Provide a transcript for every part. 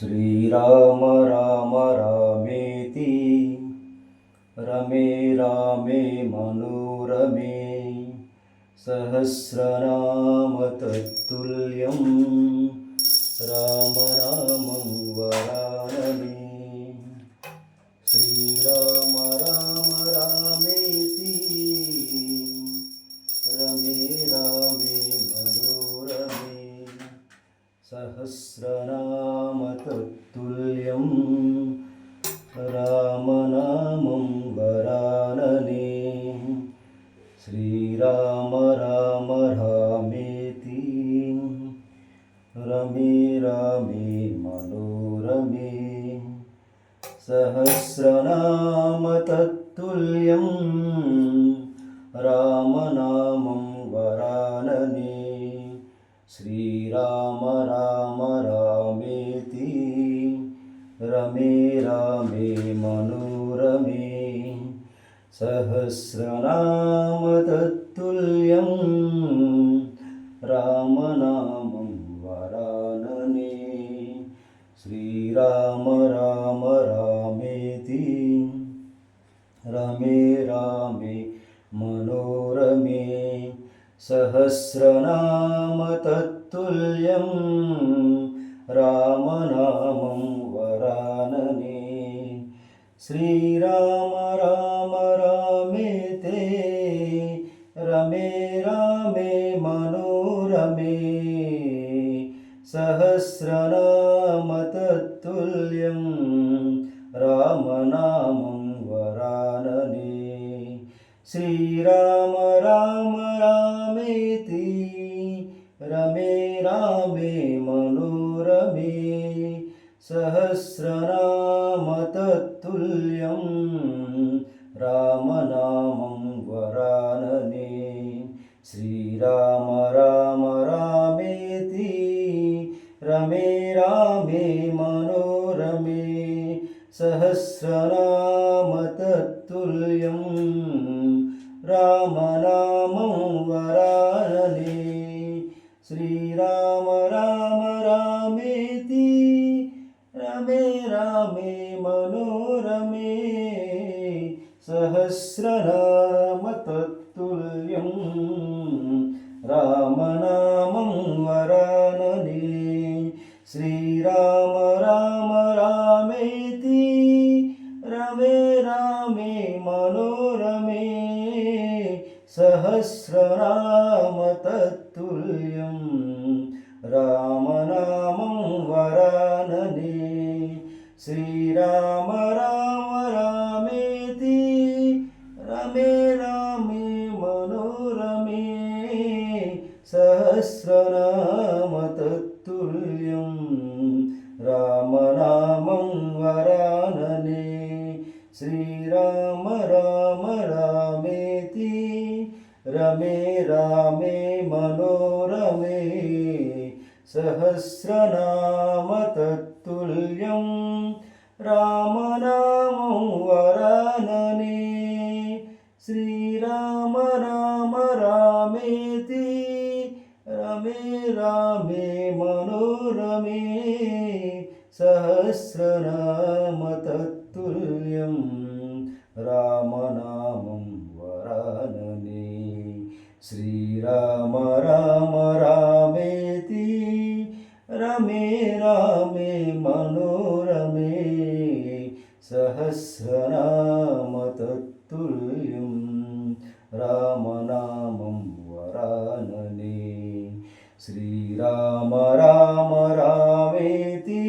श्रीराम राम रामेति रमे रामे मनोरमे सहस्रनाम तत्तुल्यं रामनामं वरानने। श्रीराम राम रामेति रमे रामे मनोरमे सहस्रनाम तत्तुल्यं रामनामं वरानने। श्रीराम राम रामेति रमे रामे मनोरमे सहस्रनाम तत्तुल्यं रामनामं वरानने। श्रीराम राम रामेति रमे रामे मनोरमे सहस्रनाम तत्तुल्यं रामनामं वरानने। श्रीराम राम रामेति रमे रामे मनोरमे सहस्रनाम तत्तुल्यं रामनामं वरानने। श्रीराम राम रामेति रमे रामे मनोरमे सहस्रनाम तत्तुल्यं रामनामं वरानने। श्रीराम राम रामेति रमे रामे मनोरमे सहस्रनाम तत्तुल्यं रामनामं वरानने। श्रीराम राम रामेति रमे रामे मनोरमे सहस्रनाम तत्तुल्यं रामनामं वरानने। श्रीराम राम रामेति रमे रामे मनोरमे सहस्रनाम तत्तुल्यं रामनामं वरानने। श्रीराम राम रामेति रमे रामे मनोरमे सहस्रनाम तत्तुल्यं रामनामं वरानने। श्रीराम राम रामेति रमे रामे मनोरमे सहस्रनाम तत्तुल्यं रामनामं वरानने। श्रीराम राम रामेति रमे रामे मनोरमे सहस्रनाम तत्तुल्यं रामनामं वरानने। श्रीराम राम रामेति रमे रामे मनोरमे सहस्रनाम तत्तुल्यं रामनामं वरानने। श्रीराम राम रामेति रमे रामे मनोरमे सहस्रनाम तत्तुल्यं रामनामं वरानने। श्रीराम राम रामेति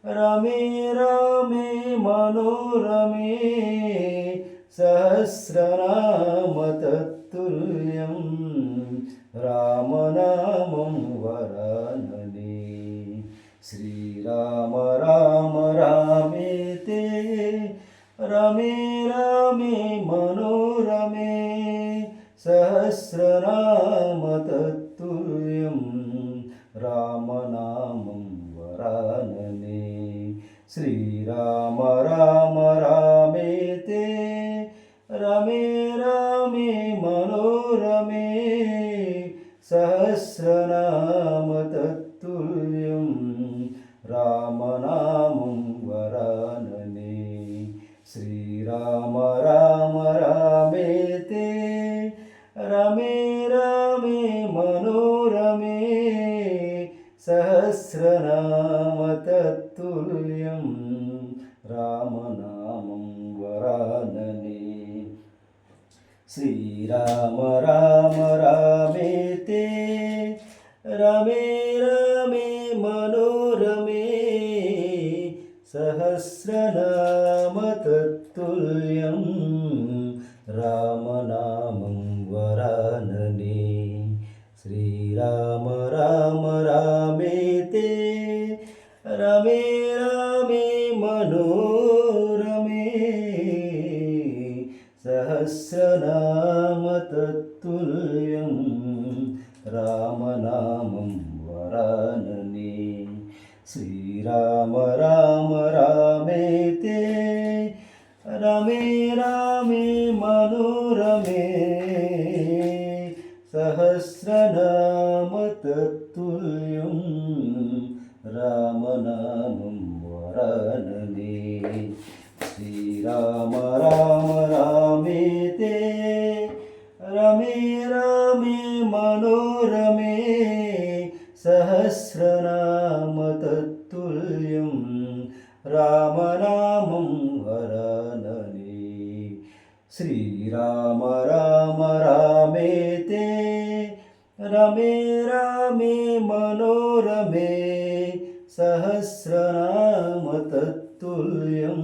रमे रामे मनोरमे सहस्रनाम तत्तुल्यं रामनामं वरानने। श्रीराम राम रामेति रमे रामे मनोरमे सहस्रनाम तत्तुल्यं रामनामं वरानने। श्रीराम राम रामेति रमे रामे मनोरमे सहस्रनाम तत्तुल्यं राम सहस्रनाम तत्तुल्यं रामनामं वरानने श्रीराम राम रामेते रमे रमे मनोरमे सहस्रनाम तत्तुल्यं रामनामं वरानने श्रीराम राम रामेते रमे रमे मनोरमे सहस्रनाम तत्तुल्यं रामनामं वरानने श्रीराम राम रामेते रमे रमे मनोरमे सहस्रनाम तत्तुल्यं रामनामं वरानने श्रीराम राम रामेते रमे रमे मनोरमे सहस्रनाम तत्तुल्यं रामनामं वरानने श्रीराम राम रामेते रमे रमे मनोरमे सहस्रनाम तत्तुल्यं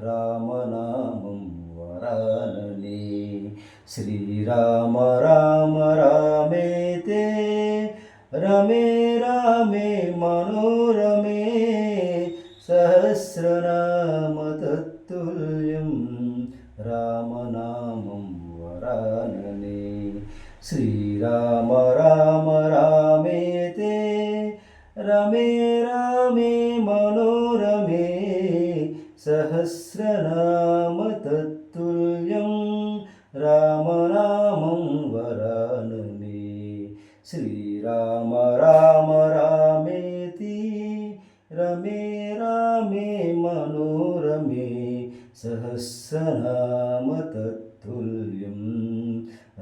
रामनामं वरानने श्रीराम राम रामेते रमे रमे मनोरमे सहस्रनाम तत्तुल्यं रामनामं वरानने श्रीराम राम रामेते रमे रमे मनोरमे सहस्रनाम तत्तुल्यं रामनामं वरानने श्रीराम राम रामेति रमे रमे मनोरमे सहस्रनाम तत्तुल्यं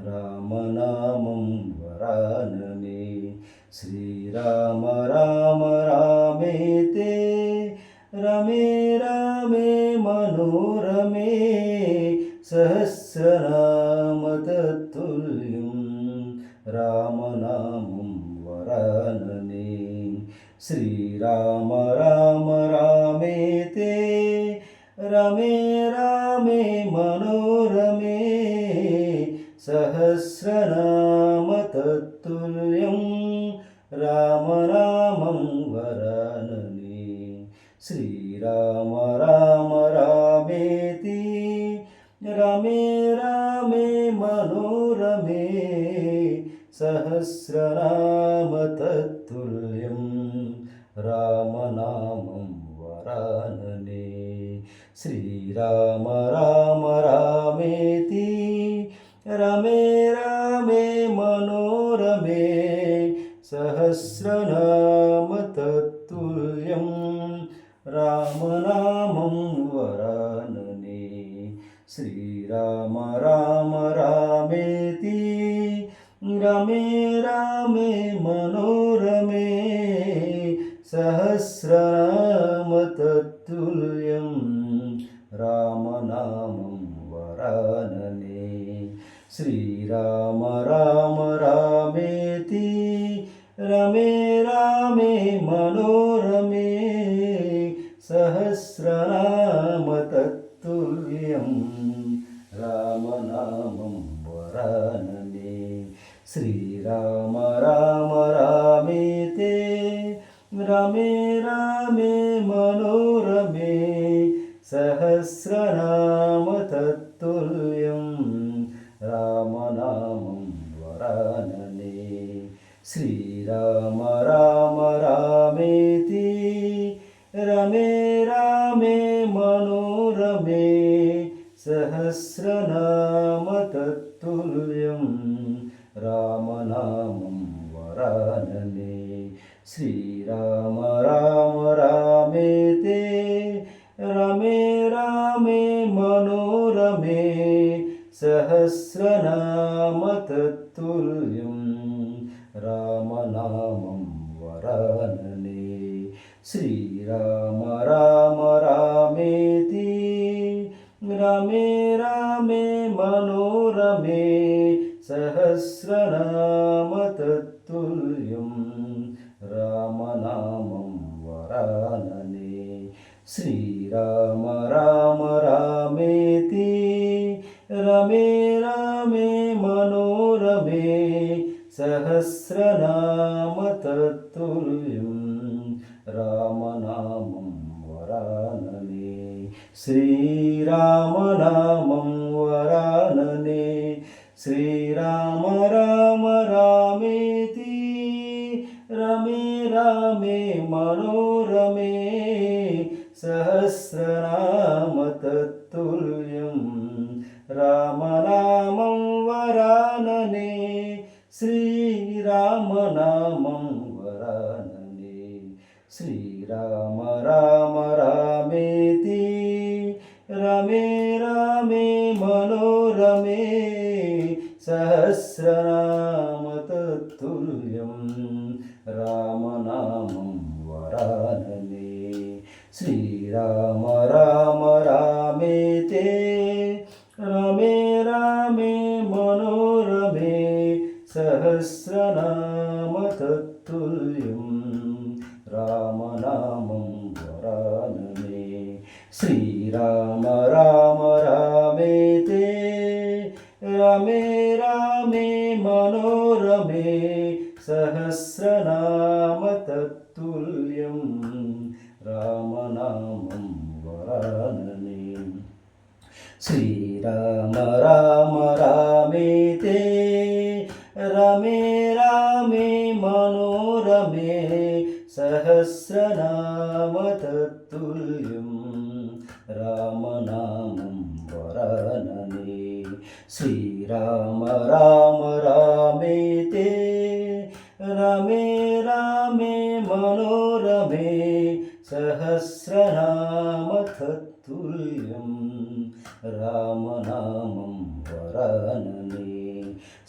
रामनामं वरानने श्रीराम राम रामेते रमे रमे मनोरमे सहस्रनाम तत्तुल्यं रामनामं वरानने श्रीराम राम रामेते रमे रमे मनोरमे सहस्रनाम तत्तुल्यं रामनामं वरानने श्रीराम राम रामेति रमे रमे मनोरमे सहस्रनाम तत्तुल्यं रामनामं वरानने श्रीराम राम रामेति रमे रमे मनोरमे सहस्रनाम तत्तुल्यं रामनामं वरानने श्रीराम राम रामेति रमे रमे मनोरमे सहस्रनाम तत्तुल्यं रामनामं वरानने श्रीराम राम रामेति रमे रमे मनोरमे सहस्रनाम तत्तुल्यं रामनामं वरानने श्रीराम राम रामेते रमे रमे मनोरमे सहस्रनाम तत्तुल्यं रामनामं वरानने श्रीराम राम रामेति रमे रमे मनोरमे सहस्रनाम तत्तुल्यं रामनामं वरानने श्रीराम राम रामेते रमे रमे मनोरमे सहस्रनाम तत्तुल्यं रामनामं वरानने वरानने श्रीराम राम रामेति रमे रामे मनोरमे सहस्रनाम तत्तुल्यं रामनामं वरानने श्रीराम राम रामेति रमे रामे मनोरमे सहस्रनाम तत्तुल्यं रामनामं वरानने श्रीरामनामं वरानने श्रीराम राम रामेति रमे रामे मनोरमे सहस्रनाम तत्तुल्यं रामनामं वरानने श्रीरामनामं वरानने श्रीराम राम रामेति रमे रामे मनोरमे सहस्रनाम तत्तुल्यं रामनामं वरानने श्रीराम राम रामेति रमे रामे मनोरमे सहस्रनाम तत्तुल्यं रामनामं वरानने श्रीराम राम रामेति रमे रामे मनोरमे सहस्रनाम तत्तुल्यं रामनामं वरानने श्रीराम राम रामेति रमे रामे मनोरमे सहस्रनाम तत्तुल्यं रामनामं वरानने श्रीराम राम रामेति रमे रामे मनोरमे सहस्रनाम तत्तुल्यं रामनामं वरानने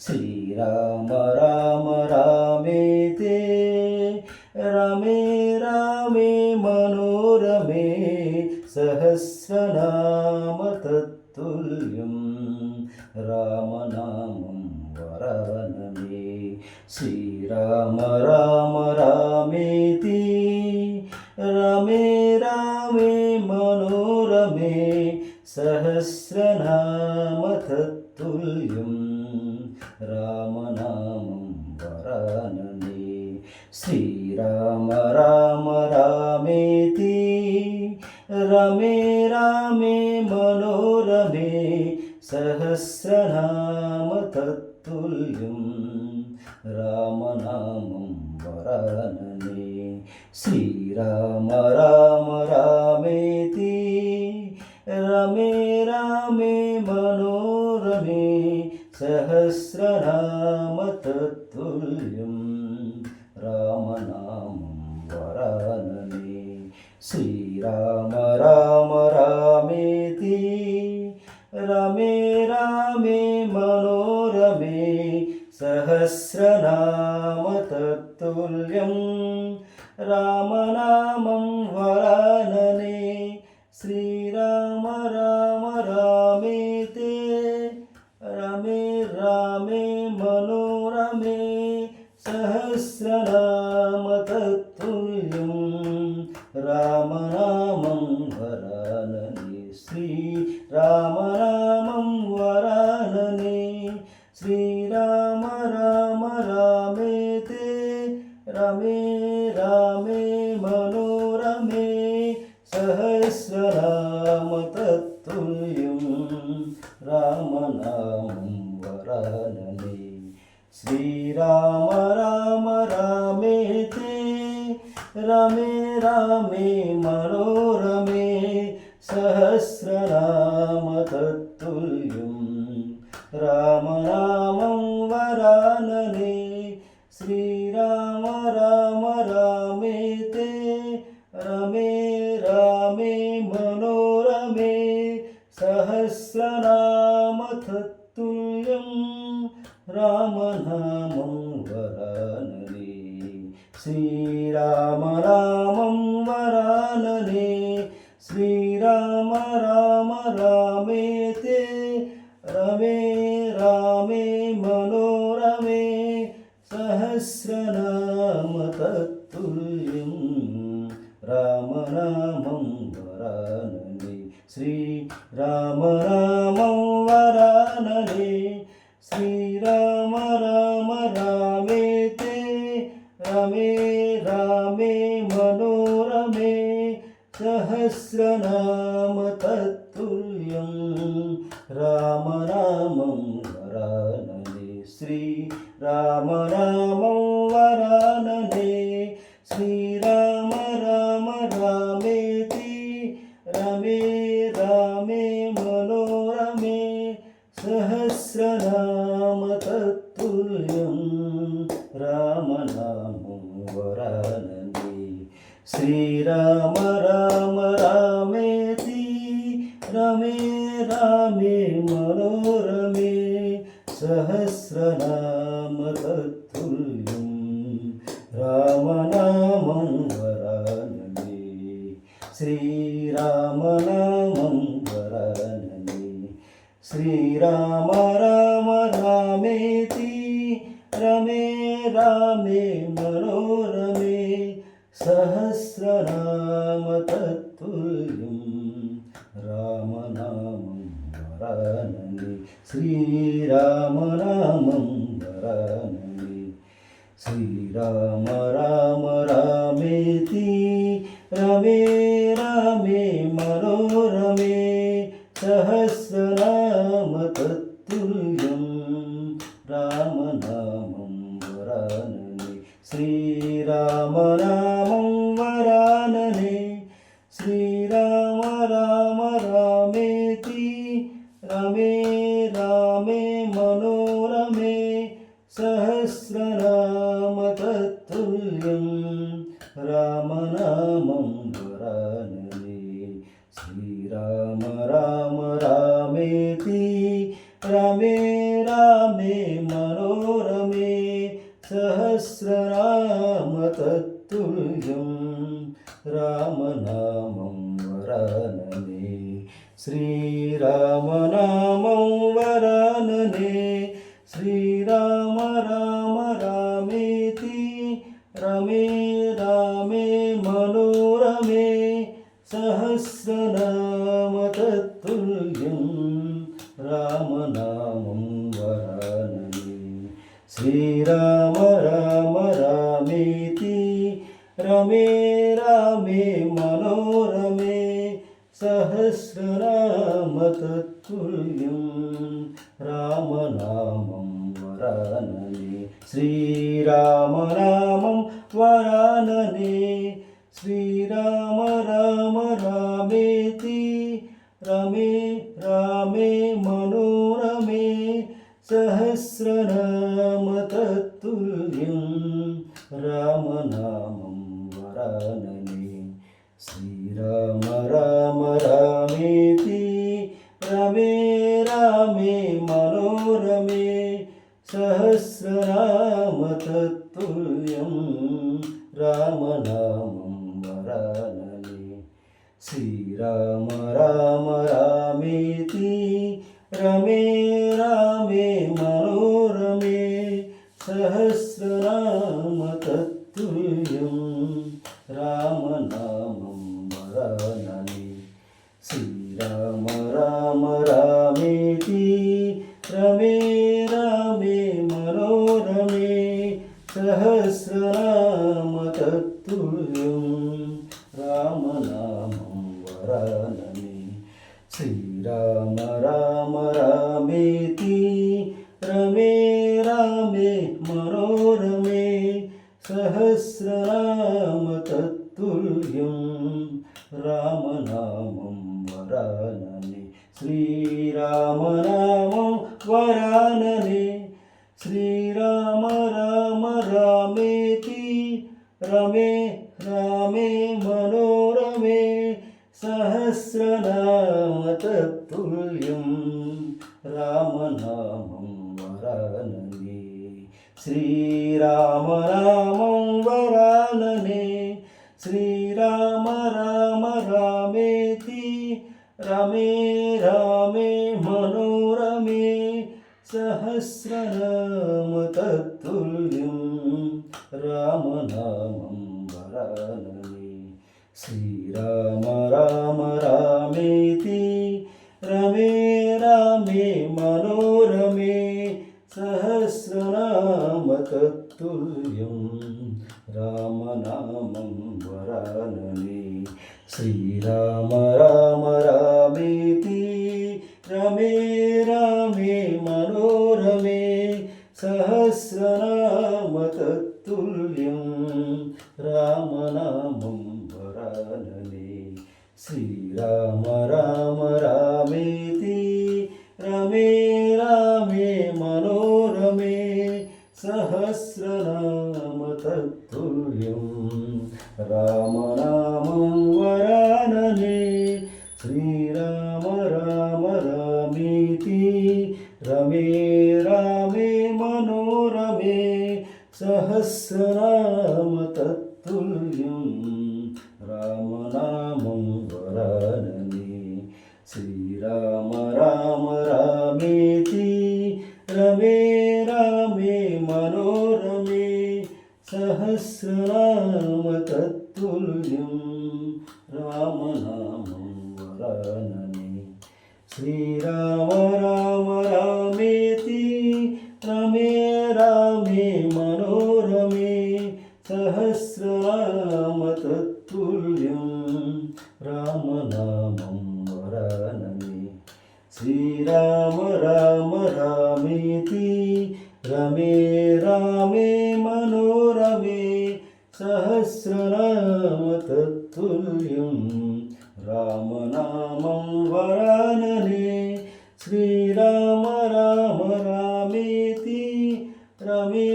श्रीराम राम रामेति रमे रामे मनोरमे सहस्रनाम तत्तुल्यं रामनामं वरानने श्रीराम राम रामेति रमे रामे मनोरमे सहस्रनाम तत्तुल्यं रामनामं वरानने श्रीराम राम रामेति रमे रामे मनोरमे सहस्रनाम तत्तुल्यं रामनामं वरानने श्रीराम राम रामेति रमे रामे मनोरमे सहस्रनाम तत्तुल्यं रामनामं वरानने श्रीराम राम रामेति रमे रामे मनोरमे सहस्रनाम तत्तुल्यं रामनामं वरानने श्रीराम राम रामेति रमे रामे मनोरमे सहस्रनाम तत्तुल्यं रामनामं वरानने श्रीरामनामं वरानने श्रीराम राम रामेति रमे रामे मनोरमे सहस्रनाम तत्तुल्यं रामनामं वरानने श्रीराम राम रामेति रमे रामे मनोरमे सहस्रनाम तत्तुल्यं रामनामं वरानने श्रीराम राम रामेति रमे रामे मनोरमे सहस्रनाम तत्तुल्यं रामनामं वरानने श्री శ్రీరామ రామం వరాననే శ్రీరామ రామ రామేతే రమే రామే మనోరమే సహస్రనామ తత్తుల్యం రామనామం వరాననే శ్రీరామ రామం వరాననే శ్రీరామ రామ రామేతే రమే రామే మనోరమే సహస్రనామ తత్తుల్యం రామనామం వరాననే శ్రీరామ రామం వరాననే శ్రీరామ రామ రామేతి రమే రామే మనోరమే సహస్రనామ తత్తుల్యం రామనామం వరాననే శ్రీరామ రామ రామేతి రమే రామే మనోరమే సహస్రనామ తత్తుల్యం రామనామం వరాననే శ్రీరామనామం వరాననే శ్రీరామ రామ రామేతి రమే రామే మనోరమే సహస్రనామ తత్తుల్యం రామనామం వరాననే శ్రీరామనామం వరాననే శ్రీరామ రామ రామేతి రమే రామే మనోరమే సహస్రనామ తత్తుల్యం రామనామం వరాననే శ్రీరామనామం వరాననే శ్రీరామ రామ రామేతి రమే రామే మనోరమే సహస్రనామ తత్తుల్యం రామనామం వరాననే శ్రీరామ రామ రామేతి రమే రామే మనోరమే సహస్రనామ తత్తుల్యం రామనామం వరాననే శ్రీరామనామం వరాననే శ్రీరామ రామ రామేతి రమే రామే మనోరమే సహస్రనామ తత్తుల్యం రామనామం వరాననే శ్రీరామ రామ రామేతి రమే రామే మనోరమే సహస్రనామ తత్తుల్యం రామనామం వరాననే శ్రీరామనామం వరాననే శ్రీరామ రామ రామేతి రమే రామే మనోరమే సహస్రనామ తత్తుల్యం రామనామం వరాననే శ్రీరామ రామ రామేతి రమే రామే మనోరమే సహస్రనామ తత్తుల్యం రామనామం వరాననే శ్రీరామ రామ రామేతి రమే రామే మనోరమే సహస్రనామ తత్తుల్యం రామనామం వరాననే శ్రీరామ రామ రామేతి రమే రామే మనోరమే సహస్రనామ తత్తుల్యం రామనామం వరాననే శ్రీరామ రామ రామేతి రమే రామే మనోరమే సహస్రనామ తత్తుల్యం రామనామం వరాననే శ్రీరామనామం వరాననే శ్రీరామ రామ రామేతి రమే రామే మనోరమే సహస్రనామ తత్తుల్యం రామనామం వరాననే శ్రీరామనామం వరాననే श्रीराम राम रामेति रमे रामे मनोरमे सहस्रनाम तत्तुल्यं रामनामं वरानने श्रीराम राम रामेति रमे रामे मनोरमे सहस्रनाम तत्तुल्यं रामनामं वरानने श्रीराम राम रामेति रमे रामे मनोरमे सहस्रनाम तत्तुल्यं रामनामं वरानने श्रीराम राम रामेति रमे रामे मनोरमे सहस्रनाम तत्तुल्यं रामनामं वरानने श्रीराम राम रामेति रमे रामे मनोरमे सहस्रनाम तत्तुल्यं रामनामं वरानने श्रीराम राम रामेति रमे रामे मनोरमे सहस्रनाम तत्तुल्यं रामनामं वरानने श्रीराम राम रामेति रमे रामे मनोरमे सहस्रनाम तत्तुल्यं रामनामं वरानने श्रीराम राम रामेति रमे रामे मनोरमे सहस्रनाम तत्तुल्यं रामनामं वरानने श्रीराम राम रामेति रमे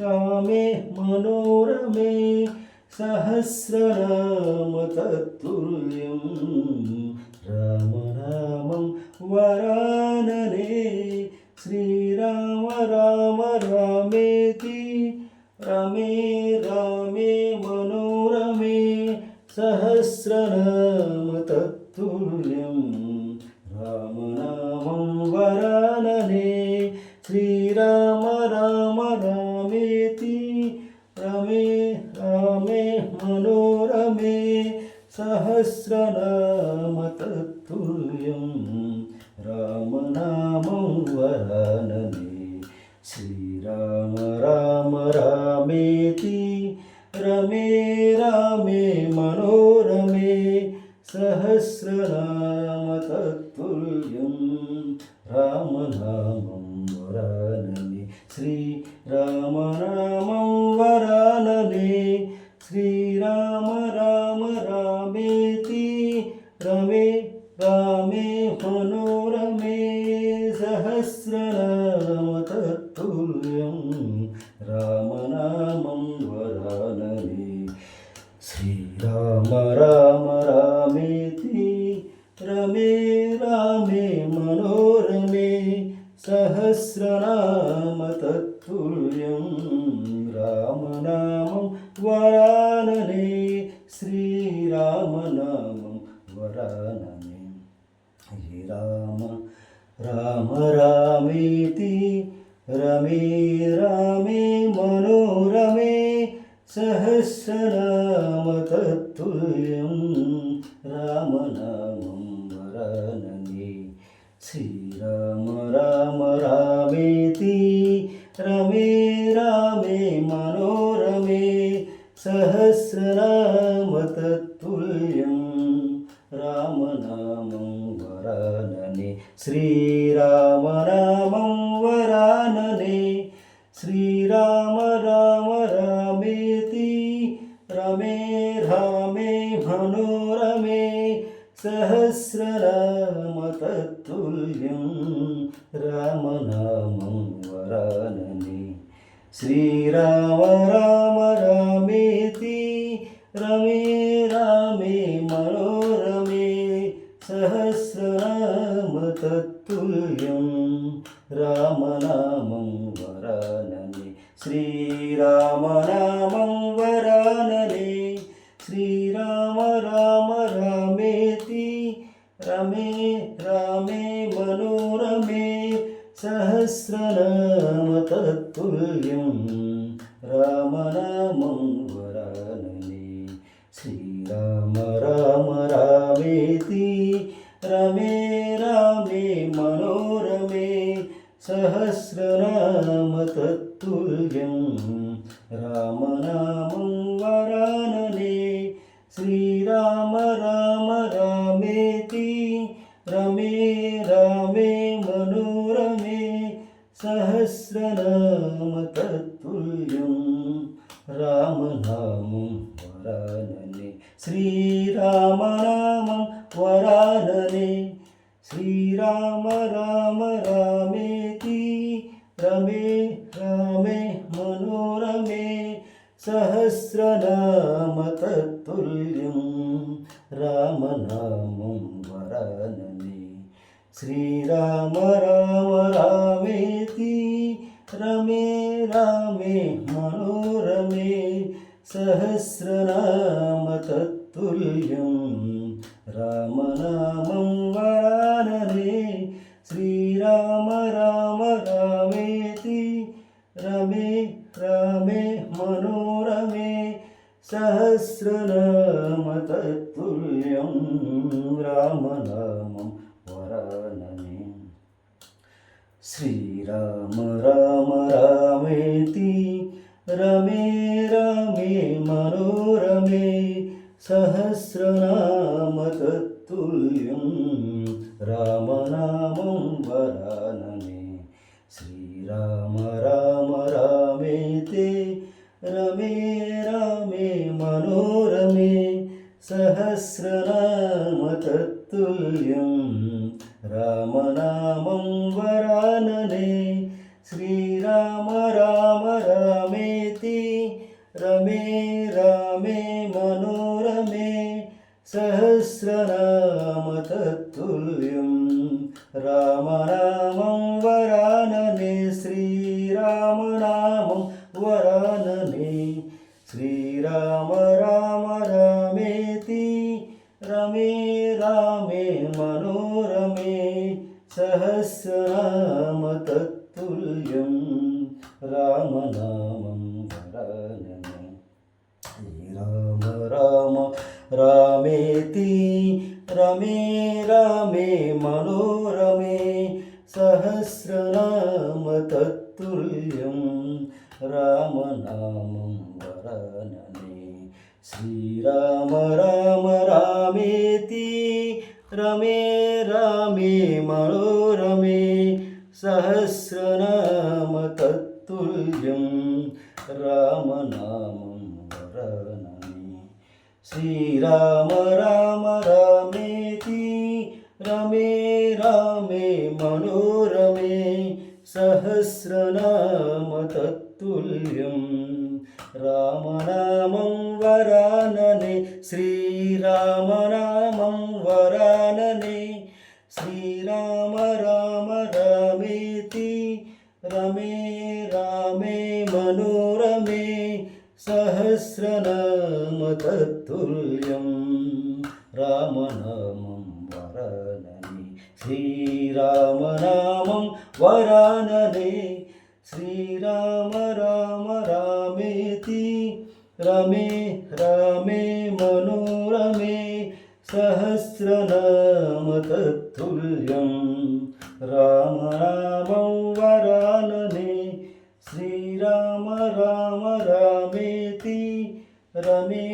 रामे मनोरमे सहस्रनाम तत्तुल्यं रामनामं वरानने श्रीराम राम रामेति रमे रामे मनोरमे सहस्रनाम तत्तुल्यं रामनामं वरानने श्रीराम राम रामेति रमे रामे मनोरमे सहस्रनाम तत्तुल्यं रामनामं वरानने श्रीराम राम रामेति रमे रामे मनोरमे सहस्रनाम तत्तुल्यं रामनामं वरानने श्रीरामनामं वरानने श्रीराम राम रामेति रमे रामे मनोरमे सहस्रनाम तत्तुल्यं रामनामं वरानने श्रीराम राम रामेति रमे रामे मनोरमे सहस्रनाम तत्तुल्यं रामनामं वरानने श्रीरामनामं वरानने राम राम रामेति रमे रामे मनोरमे सहस्रनाम तत्तुल्यं रामनामं वरानने श्रीराम राम रामेति रमे रामे मनोरमे सहस्रनाम तत्तुल्यं रामनामं वरानने श्रीरामनामं वरानने श्रीराम राम रामेति रमे रामे मनोरमे सहस्रनाम तत्तुल्यं रामनामं वरानने श्रीराम राम रामेति रमे रामे मनोरमे सहस्रनाम तत्तुल्यं रामनामं वरानने श्रीरामनामं वरानने श्रीराम राम रामेति रमे रामे मनोरमे सहस्रनाम तत्तुल्यं रामनामं वरानने श्रीराम राम रामेति रमे रामे मनोरमे सहस्रनाम तत्तुल्यं रामनामं वरानने श्रीराम राम रामेति रमे रामे मनोरमे सहस्रनाम तत्तुल्यं रामनामं वरानने श्रीरामनामं वरानने श्रीराम राम रामेति रमे रामे मनोरमे सहस्रनाम तत्तुल्यं रामनामं वरानने श्रीराम राम रामेति रमे रामे मनोरमे सहस्रनाम तत्तुल्यं रामनामं वरानने श्रीराम राम रामेति रमे रामे मनोरमे सहस्रनाम तत्तुल्यं रामनामं वरानने श्रीराम राम रामेति रमे रामे मनोरमे सहस्रनाम तत्तुल्यं रामनामं वरानने श्रीराम राम रामेति रमे रामे मनोरमे सहस्रनाम तत्तुल्यं रामनामं वरानने श्रीराम राम रामेति रमे रामे मनोरमे सहस्रनाम तत्तुल्यं रामनामं वरानने श्रीरामनामं वरानने श्रीराम राम रामेति रमे रामे मनोरमे सहस्रनाम तत्तुल्यं रामनामं वरानने श्रीराम राम रामेति रमे रामे मनोरमे सहस्रनाम तत्तुल्यं रामनामं वरानने श्रीराम राम रामेति रमे रामे मनोरमे सहस्रनाम तत्तुल्यं रामनामं वरानने श्रीराम राम रामेति रमे रामे मनोरमे सहस्रनाम तत्तुल्यं रामनामं वरानने श्रीरामनामं वरानने श्रीराम राम रामेति रमे रामे मनोरमे सहस्रनाम तत्तुल्यं रामनामं वरानने श्रीरामनामं वरानने श्रीराम राम रामेति रमे रामे मनोरमे सहस्रनाम तत्तुल्यं रामनामं वरानने श्रीराम राम रामेति रमे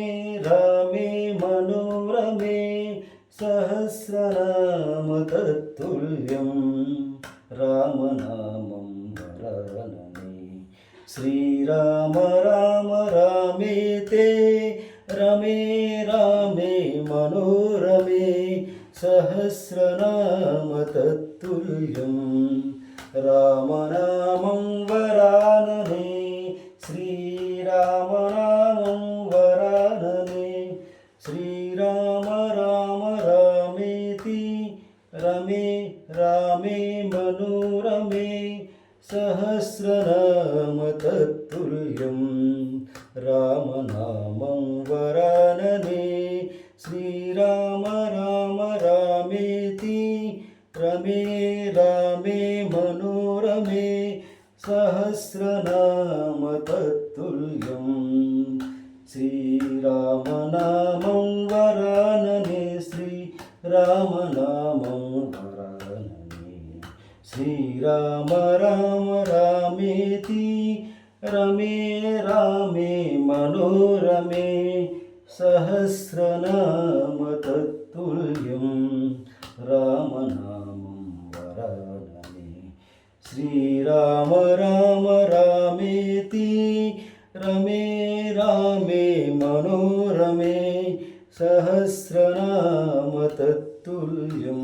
रामे मनोरमे सहस्रनाम तत्तुल्यं रामनामं वरानने श्रीराम राम रामेति रमे रामे मनोरमे सहस्रनाम तत्तुल्यं रामनामं वरानने श्रीरामनामं वरानने श्रीराम राम रामेति रमे रामे मनोरमे सहस्रनाम तत्तुल्यं रामनामं वरानने श्रीराम राम रामेति रमे रामे मनोरमे सहस्रनाम तत्तुल्यं श्रीरामनामं वरानने श्रीरामनामं वरानने श्रीराम राम रामेति रमे रामे मनोरमे सहस्रनाम तत्तुल्यं रामनामं वरानने श्रीराम राम रामेति रमे रामे मनोरमे सहस्रनाम तत्तुल्यं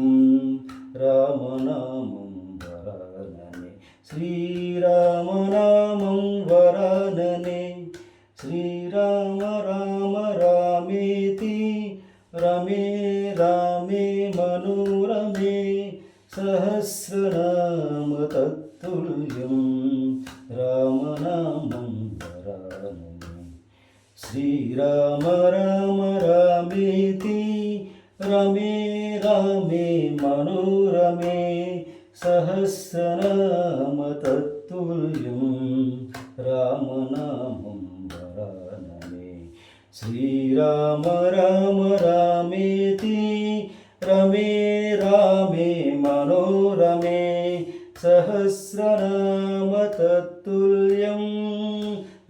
रामनामं वरानने श्रीरामनामं वरानने श्रीराम राम रामेति रमे रामे मनोरमे सहस्रनाम तत्तुल्यं रामनामं वरानने श्रीराम राम रामेति रमे रामे मनोरमे सहस्रनाम तत्तुल्यं रामनामं वरानने श्रीराम राम रामेति रमे रामे मनोरमे सहस्रनाम तत्तुल्यं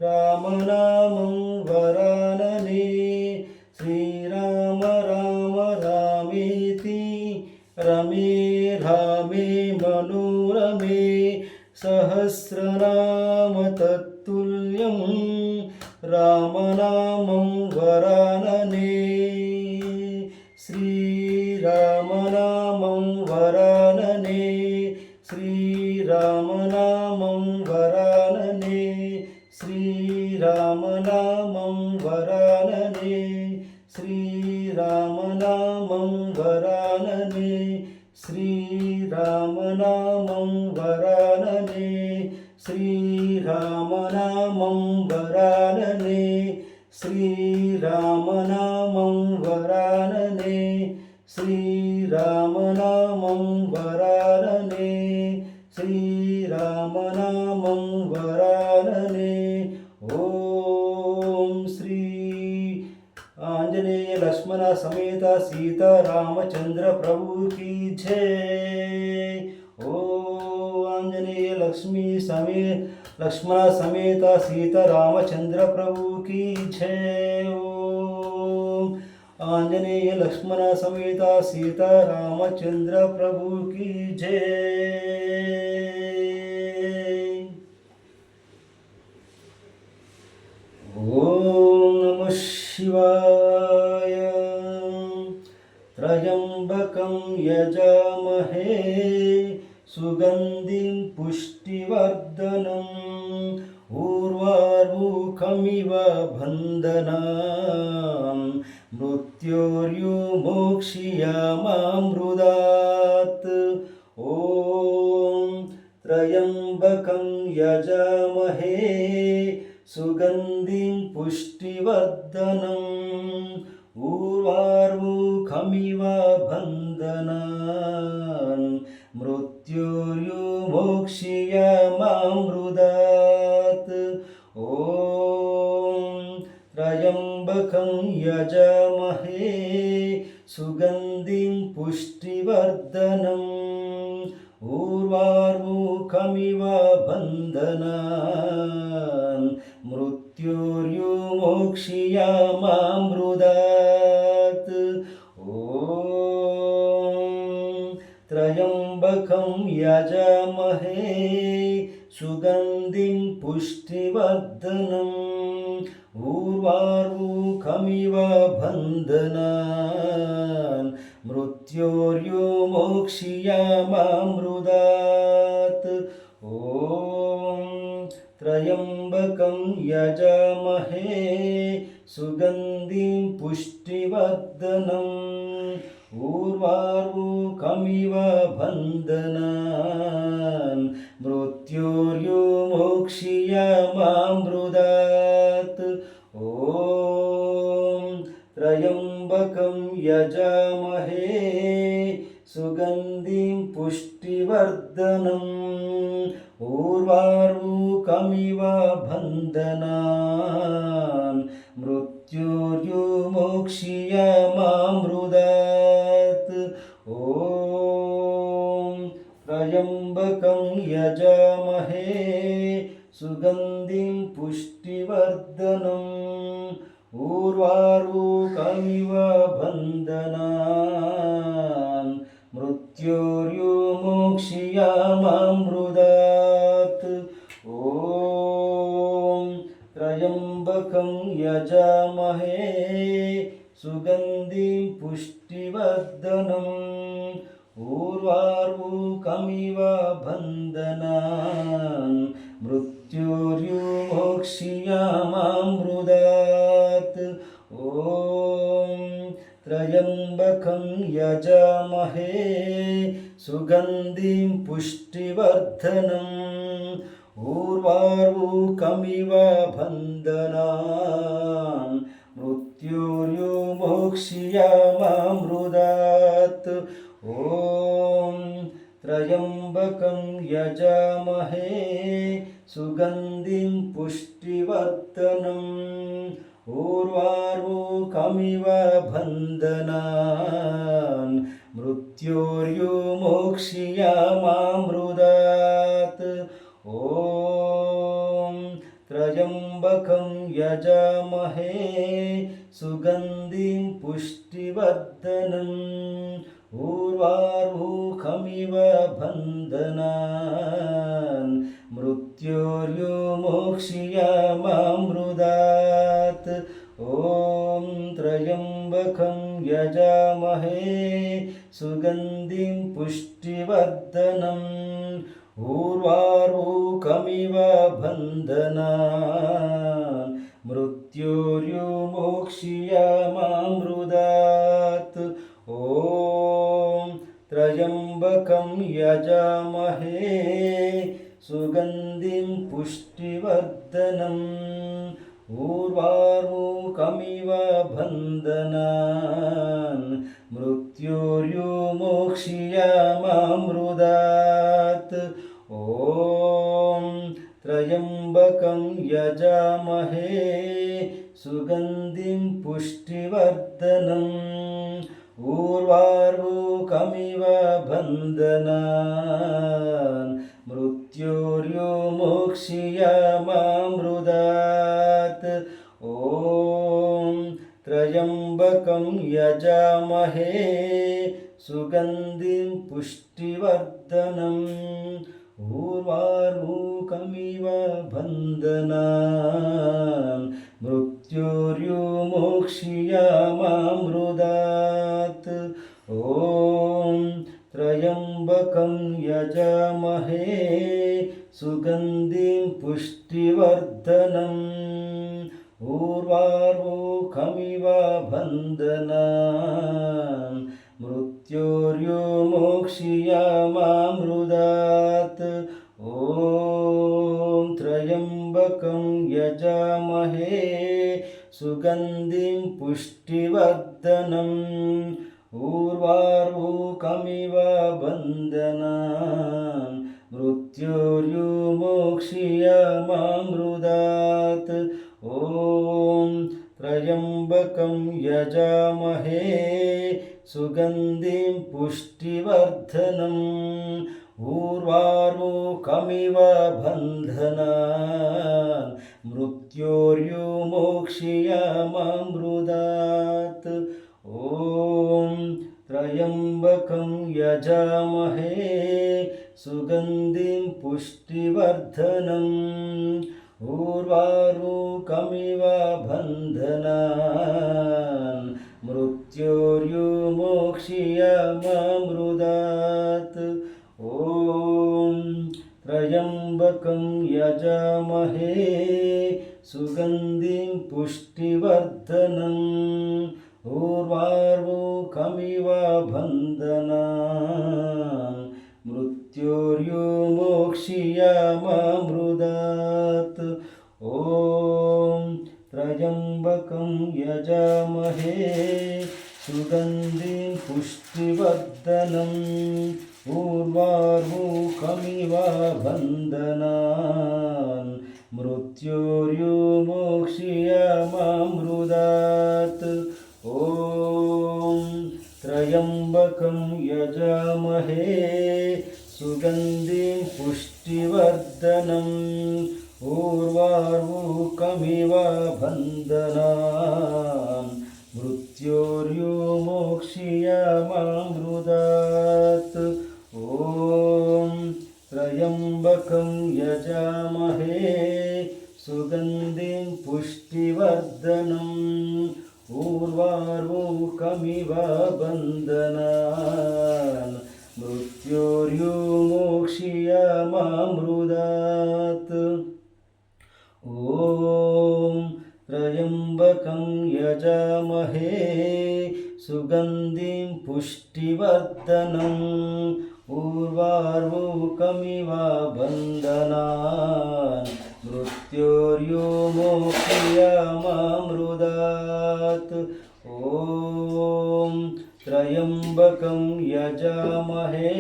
रामनामं वरानने श्रीराम राम रामेति रमे रामे मनोरमे सहस्रनाम तत्तुल्यं रामनामं वरानने श्रीरामनामं वरानने श्रीरामनामं वरानने श्रीरामनामं वरानने श्रीरामनामं वरानने श्रीरामनामं वरानने श्रीरामनामं वरानने श्रीरामनामं वरानने श्रीरामनामं वरानने श्रीरामनामं वरानने ओम श्री आंजनेय लक्ष्मण समेत सीता रामचंद्र प्रभु की जय। ओ आंजनेय लक्ष्मण समेत सीता रामचंद्र प्रभु की जय। ओम आंजनेय लक्ष्मण समेत सीता रामचंद्र प्रभु की जय। ओम नमः शिवाय। त्र्यंबकं यजामहे सुगन्धिं पुष्टिवर्धनम् उर्वारुकमिव बन्धनान् मृत्योर्विमोक्ष्यामामृतात्। ॐ त्र्यंबकं यजामहे सुगन्धिं पुष्टिवर्धनम् उर्वारुकमिव बन्धनान् मृत्योर्विमोक्ष्यामामृतात्। ॐ त्र्यंबकं यजामहे सुगन्धिं पुष्टिवर्धनम् उर्वारुकमिव बन्धनान् मृत्योर्विमोक्ष्यामामृतात्। ॐ त्र्यंबकं यजामहे सुगन्धिं पुष्टिवर्धनम् उर्वारुकमिव बन्धनान् मृत्योर्विमोक्ष्यामामृतात्। ॐ त्र्यंबकं यजामहे सुगन्धिं पुष्टिवर्धनम् उर्वारुकमिव बन्धनान् मृत्योर्विमोक्ष्यामामृतात्। ॐ त्र्यम्बकं यजामहे सुगन्धिं पुष्टिवर्धनम् उर्वारुकमिव बन्धनान् मृत्युर्विमोक्ष्यमामृतात् ॐ त्र्यम्बकं यजामहे सुगन्धिं पुष्टिवर्धनम् उर्वारुकमिव बन्धनान् मृत्युर्विमोक्ष्यमामृतात् ॐ त्र्यम्बकं यजामहे सुगन्धिं पुष्टिवर्धनम् उर्वारुकमिव बन्धनान् मृत्युर्विमोक्ष्यमामृतात् ॐ त्र्यम्बकं यजामहे सुगन्धिं पुष्टिवर्धनम् उर्वारुकमिव बन्धनान् मृत्युर्विमोक्ष्यमामृतात् ॐ त्र्यम्बकं यजामहे सुगन्धिं पुष्टिवर्धनम् उर्वारुकमिव बन्धनान् मृत्युर्विमोक्ष्यमामृतात् ॐ त्र्यम्बकं यजामहे सुगन्धिं पुष्टिवर्धनम् उर्वारुकमिव बन्धनान् मृत्युर्विमोक्ष्यमामृतात् ॐ त्र्यम्बकं यजामहे सुगन्धिं पुष्टिवर्धनम् उर्वारुकमिव बन्धनान् मृत्युर्विमोक्ष्यमामृतात् ॐ त्र्यम्बकं यजामहे सुगन्धिं पुष्टिवर्धनम् उर्वारुकमिव बन्धनान् मृत्युर्विमोक्ष्यमामृतात् ॐ त्र्यम्बकं यजामहे सुगन्धिं पुष्टिवर्धनम् उर्वारुकमिव बन्धनान् मृत्युर्विमोक्ष्यमामृतात् ॐ त्र्यम्बकं यजामहे सुगन्धिं पुष्टिवर्धनम् उर्वारुकमिव बन्धनान् मृत्युर्विमोक्ष्यमामृतात् ॐ त्र्यम्बकं यजामहे सुगन्धिं पुष्टिवर्धनम् उर्वारुकमिव बन्धनान् मृत्युर्विमोक्ष्यमामृतात् ॐ त्र्यम्बकं यजामहे सुगन्धिं पुष्टिवर्धनम् उर्वारुकमिव बन्धनान् मृत्युर्विमोक्ष्यमामृतात् ॐ त्र्यम्बकं यजामहे सुगन्धिं पुष्टिवर्धनम् उर्वारुकमिव बन्धनान् मृत्युर्विमोक्ष्यमामृतात् ॐ त्र्यम्बकं यजामहे सुगन्धिं पुष्टिवर्धनम् उर्वारुकमिव बन्धनान् मृत्युर्विमोक्ष्यमामृतात् ॐ त्र्यम्बकं यजामहे सुगन्धिं पुष्टिवर्धनम् उर्वारुकमिव बन्धनान् मृत्युर्विमोक्ष्यमामृतात् ॐ त्र्यम्बकं त्र्यम्बकं यजामहे सुगन्धिं पुष्टिवर्धनम् उर्वारुकमिव बन्धनान् मृत्योर्विमोक्ष्यमामृतात् ॐ त्र्यम्बकं यजामहे सुगन्धिं पुष्टिवर्धनम् उर्वारुकमिव बन्धनान् मृत्योर्विमोक्ष्यमामृतात् ॐ त्र्यम्बकं यजामहे सुगन्धिं पुष्टिवर्धनम् उर्वारुकमिव बन्धनान् मृत्योर्विमोक्ष्यमामृतात् ॐ त्र्यम्बकं यजामहे सुगन्धिं पुष्टिवर्धनम् उर्वारुकमिव बन्धनान् मृत्योर्विमोक्ष्यमामृतात् ॐ त्र्यम्बकं यजामहे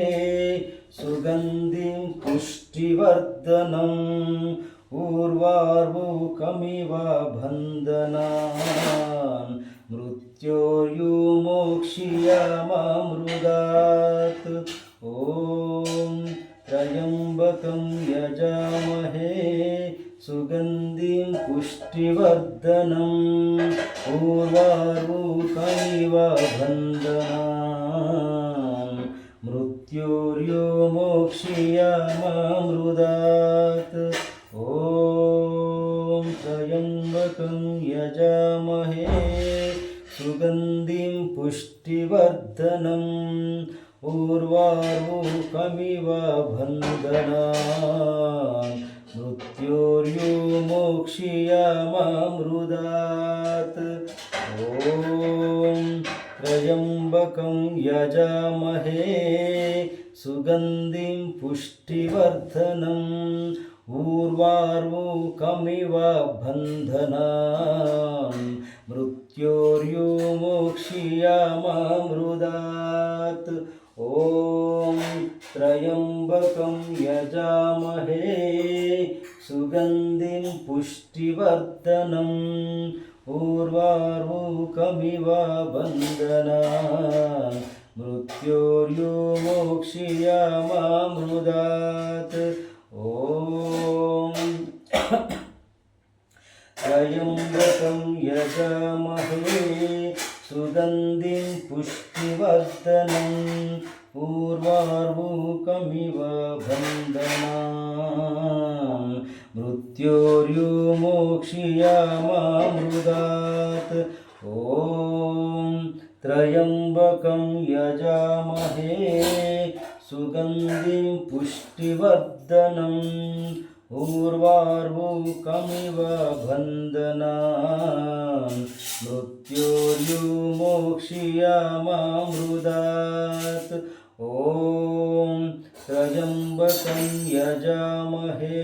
सुगन्धिं पुष्टिवर्धनम् उर्वारुकमिव बन्धनान् मृत्योर्विमोक्ष्यमामृतात् ॐ त्र्यम्बकं यजामहे सुगन्धिं पुष्टिवर्धनम् उर्वारुकमिव बन्धनान् मृत्योर्विमोक्ष्यमामृतात् ॐ त्र्यम्बकं यजामहे सुगन्धिं पुष्टिवर्धनम् उर्वारुकमिव बन्धनान् मृत्योर्विमोक्ष्यमामृतात् ॐ त्र्यम्बकं यजामहे सुगन्धिं पुष्टिवर्धनम् उर्वारुकमिव बन्धनान् मृत्योर्विमोक्ष्यमामृतात् ॐ त्र्यम्बकं यजामहे सुगन्धिं पुष्टिवर्धनम् उर्वारुकमिव बन्धनान् मृत्योर्विमोक्ष्यमामृतात् ॐ त्र्यम्बकं यजामहे सुगन्धिं पुष्टिवर्धनम् उर्वारुकमिव बन्धनान् मृत्योर्विमोक्ष्यमामृतात् ॐ त्र्यम्बकं यजामहे सुगन्धिं पुष्टिवर्धनम् उर्वारुकमिव बन्धनान् मृत्योर्विमोक्ष्यमामृतात् ॐ त्र्यम्बकं यजामहे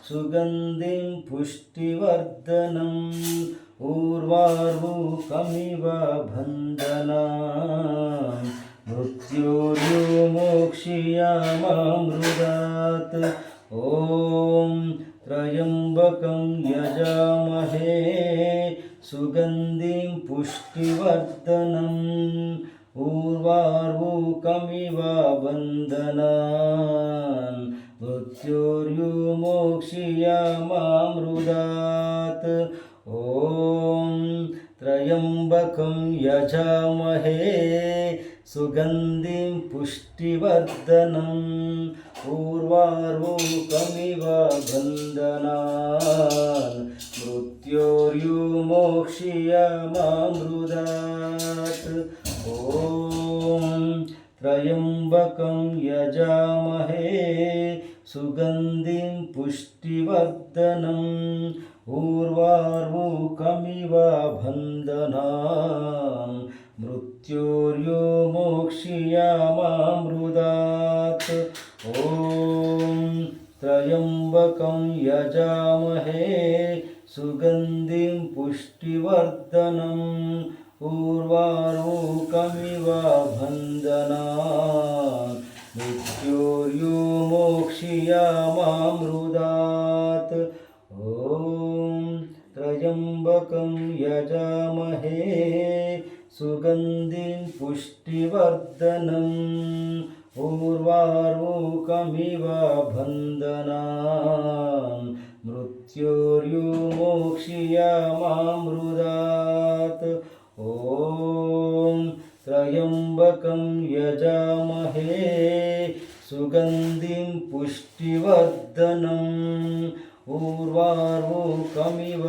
सुगन्धिं पुष्टिवर्धनम् उर्वारुकमिव बन्धनान् मृत्योर्विमोक्ष्यमामृतात् ॐ त्र्यम्बकं यजामहे सुगन्धिं पुष्टिवर्धनम् उर्वारुकमिव बन्धनान् मृत्योर्विमोक्ष्यमामृतात् ॐ त्र्यम्बकं यजामहे सुगन्धिं पुष्टिवर्धनम् उर्वारुकमिव बन्धनान् मृत्योर्विमोक्ष्यमामृतात् ॐ त्र्यम्बकं यजामहे सुगन्धिं पुष्टिवर्धनम् उर्वारुकमिव बन्धनान् मृत्योर्विमोक्ष्यमामृतात् ॐ त्र्यम्बकं यजामहे सुगन्धिं पुष्टिवर्धनम् उर्वारुकमिव बन्धनान् मृत्योर्योमोक्षयामामृतात् ॐ त्र्यम्बकं यजामहे सुगन्धिं पुष्टिवर्धनम् उर्वारुकमिव बन्धनान् मृत्योर्योमोक्षयामामृतात् ॐ त्र्यम्बकं यजामहे सुगन्धिं पुष्टिवर्धनम् उर्वारुकमिव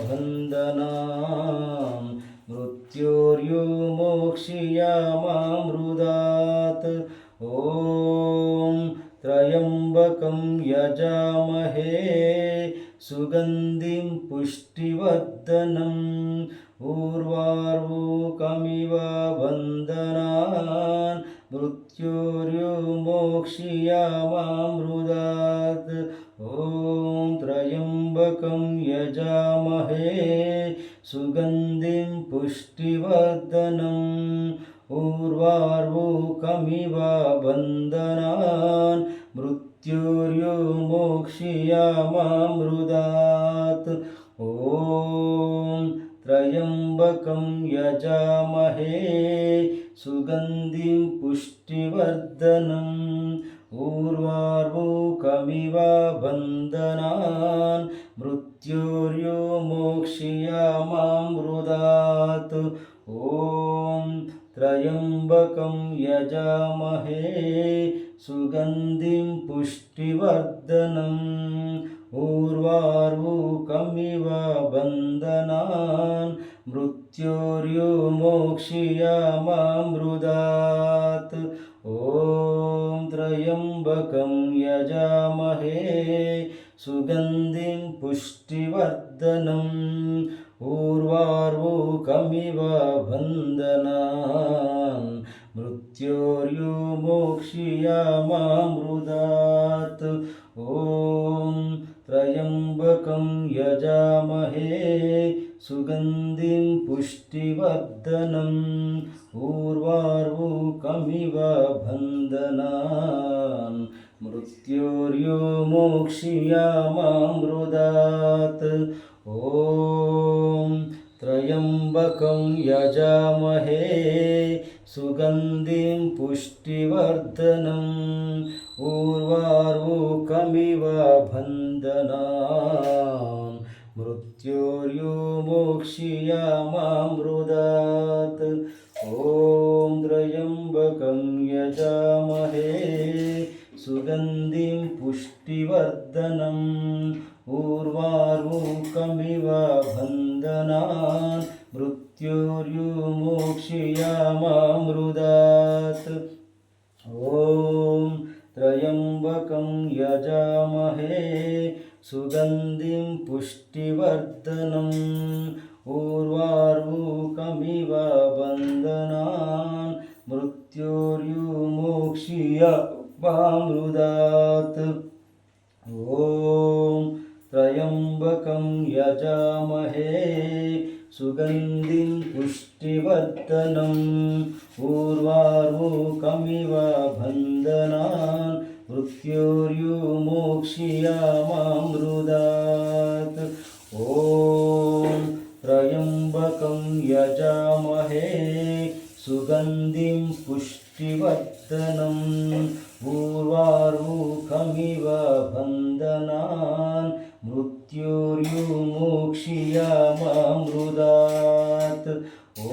बन्धनान् मृत्योर्योमोक्षयामामृतात् ॐ त्र्यम्बकं यजामहे सुगन्धिं पुष्टिवर्धनम् उर्वारुकमिव बन्धनान् मृत्योर्योमोक्षयामामृतात् ॐ त्र्यम्बकं यजामहे सुगन्धिं पुष्टिवर्धनम् उर्वारुकमिव बन्धनान् मृत्योर्योमोक्षयामामृतात् ॐ त्र्यम्बकं यजामहे सुगन्धिं पुष्टिवर्धनम् उर्वारुकमिव बन्धनान् मृत्योर्योमोक्षयामामृतात् ॐ त्र्यम्बकं यजामहे सुगन्धिं पुष्टिवर्धनम् उर्वारुकमिव बन्धनान् मृत्योर्योमोक्षयामामृतात् ॐ त्र्यम्बकं यजामहे सुगन्धिं पुष्टिवर्धनम् उर्वारुकमिव बन्धनान् मृत्योर्योमोक्षयामामृतात् ॐ त्र्यम्बकं यजामहे सुगन्धिं पुष्टिवर्धनम् उर्वारुकमिव बन्धनान् मृत्योर्योमोक्षयामामृतात् ॐ त्र्यम्बकं यजामहे सुगन्धिं पुष्टिवर्धनम् उर्वारुकमिव बन्धनान् मृत्योर्योमोक्षयामामृतात् ॐ त्र्यम्बकं यजामहे सुगन्धिं पुष्टिवर्धनम् उर्वारुकमिव बन्धनान् मृत्योर्योमोक्षयामामृतात् ॐ त्र्यम्बकं यजामहे सुगन्धिं पुष्टिवर्धनम् उर्वारुकमिव बन्धनान् मृत्योर्योमोक्षयामामृतात् ॐ त्र्यम्बकं यजामहे सुगन्धिं पुष्टिवर्धनम् उर्वारुकमिव बन्धनान् मृत्योर्योमोक्षयामामृतात् ॐ त्र्यम्बकं यजामहे सुगन्धिं पुष्टिवर्धनम् उर्वारुकमिव बन्धनान् मृत्योर्योमोक्षयामामृतात्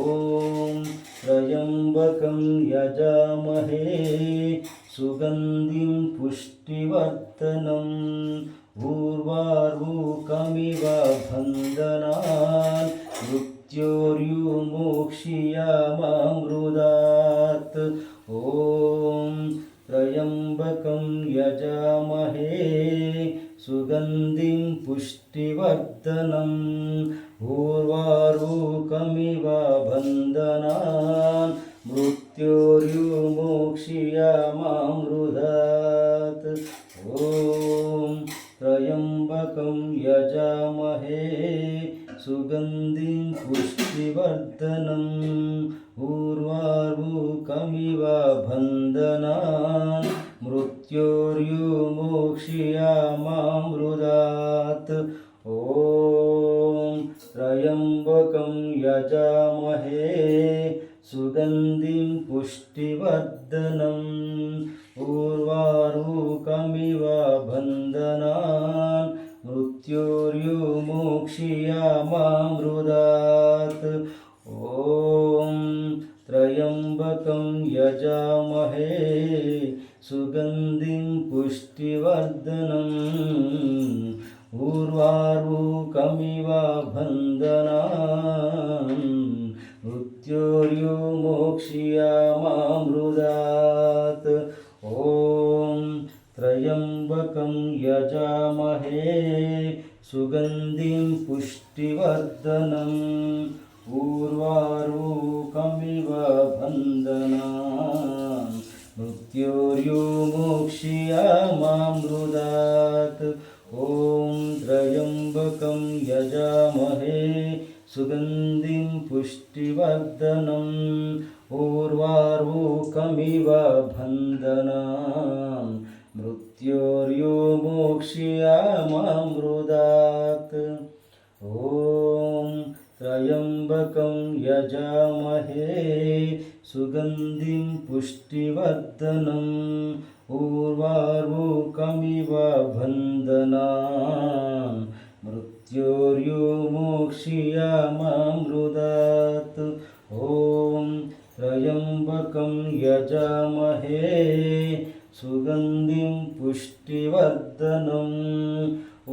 ॐ त्र्यम्बकं यजामहे सुगन्धिं पुष्टिवर्धनम् उर्वारुकमिव बन्धनान् मृत्योर्योमोक्षयामामृतात् ॐ त्र्यम्बकं यजामहे सुगन्धिं पुष्टिवर्धनम् उर्वारुकमिव बन्धनान् मृत्योर्योमोक्षयामामृतात् ॐ त्र्यम्बकं यजामहे सुगन्धिं पुष्टिवर्धनम् उर्वारुकमिव बन्धनान् मृत्योर्विमोक्ष्यामामृतात् ॐ त्र्यम्बकं यजामहे सुगन्धिं पुष्टिवर्धनम् उर्वारुकमिव बन्धनान् मृत्योर्विमोक्ष्यामामृतात् ॐ त्र्यम्बकं यजामहे सुगन्धिं पुष्टिवर्धनम् उर्वारुकमिव बन्धनान् मृत्योर्विमोक्ष्यामामृतात् ॐ त्र्यम्बकं यजामहे सुगन्धिं पुष्टिवर्धनम् उर्वारुकमिव बन्धनान् मृत्योर्विमोक्ष्यामामृतात् ॐ त्र्यम्बकं यजामहे सुगन्धिं पुष्टिवर्धनम् उर्वारुकमिव बन्धनान् मृत्योर्विमोक्ष्यामामृतात् ॐ त्र्यम्बकं यजामहे सुगन्धिं पुष्टिवर्धनम् उर्वारुकमिव बन्धनान् मृत्योर्विमोक्ष्यामामृतात् ॐ त्र्यम्बकं यजामहे सुगन्धिं पुष्टिवर्धनम्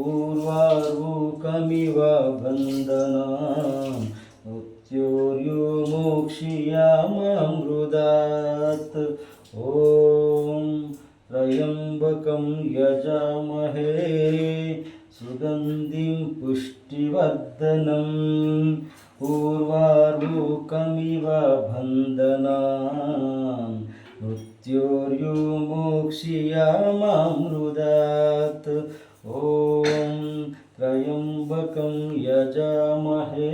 उर्वारुकमिव बन्धनान् मृत्योर्विमोक्ष्यामामृतात् ॐ त्र्यम्बकं यजामहे सुगन्धिं पुष्टिवर्धनम् उर्वारुकमिव बन्धनान् मृत्योर्विमोक्ष्यामामृतात् ॐ त्र्यम्बकं यजामहे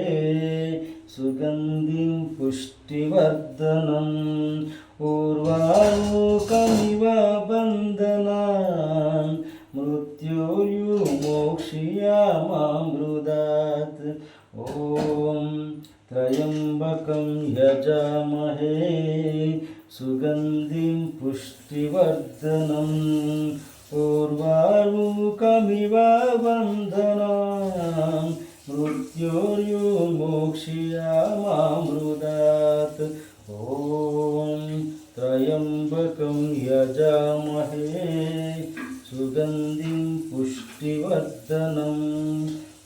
सुगन्धिं पुष्टिवर्धनम् उर्वारुकमिव बन्धनान् मृत्योर्विमोक्ष्यामामृतात् ॐ त्र्यम्बकं यजामहे सुगन्धिं पुष्टिवर्धनम् उर्वारुकमिव बन्धनान् मृत्योर्विमोक्ष्यामामृतात् ॐ त्र्यम्बकं यजामहे सुगन्धिं पुष्टिवर्धनम्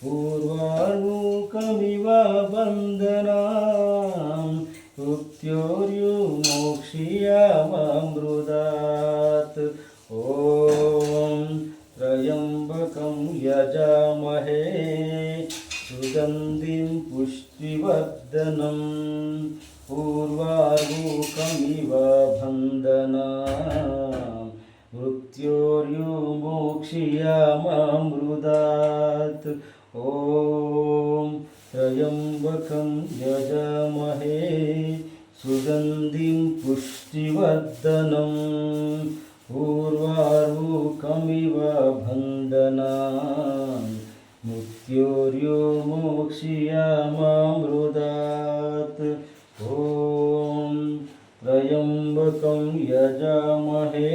उर्वारुकमिव बन्धनान् मृत्योर्विमोक्ष्यामामृतात् ॐ त्र्यम्बकं यजामहे सुगन्धिं पुष्टिवर्धनम् उर्वारुकमिव बन्धनान् मृत्योर्विमोक्ष्यामामृतात् ॐ त्र्यम्बकं यजामहे सुगन्धिं पुष्टिवर्धनम् उर्वारुकमिव बन्धनान् मृत्योर्विमोक्ष्यामामृतात् ॐ त्र्यम्बकं यजामहे